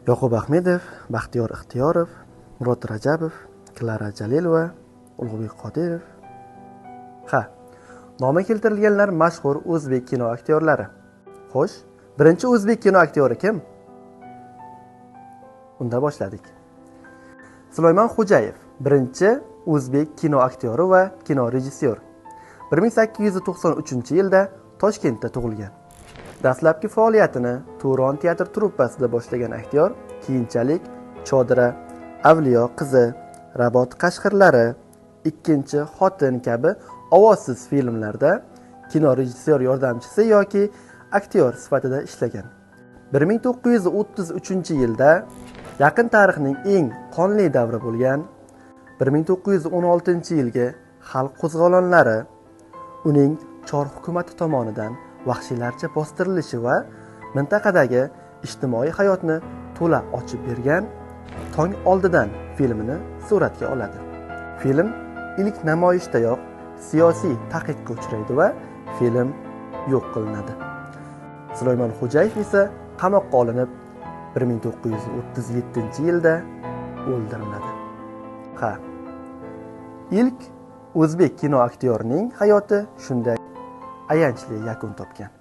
Yoqub Ahmedov, Baxtiyor Ixtiyorov, Murod Rajabov, Klara Jalilova, Ulug'bek Qodirov. Nomi keltirilganlar mashhur o'zbek kino aktyorlari. Xo'sh, birinchi o'zbek kino aktyori kim? Unda boshladik. Sulayman Xo'jayev, birinchi o'zbek kino aktyori va kino rejissyor. 1893-yilda Toshkentda tug'ilgan. Dastlabki faoliyatini Turon teatr truppasida boshlagan aktyor keyinchalik Chodira, Avliyo qizi, Rabot qashqirlari, Ikkinchi xotin kabi ovozsiz filmlarda kino rejissyor yordamchisi yoki aktyor sifatida ishlagan. 1933-yilda yaqin tarixning eng qonli davri bo'lgan 1916-yilgi xalq qo'zg'olonlari, uning Chor hukumati tomonidan vahshiylarcha bostirilishi va mintaqadagi ijtimoiy hayotni to'la ochib bergan Tong oldidan filmini suratga oladi. Film ilk namoyishdayoq siyosiy taqiqqa uchraydi va film yo'q qilinadi. Sulayman Xo'jayev esa qamoqqa olinib 1937-yilda o'ldiriladi. Ilk o'zbek kino aktyorining hayoti shunday ayanchli yakun topgan.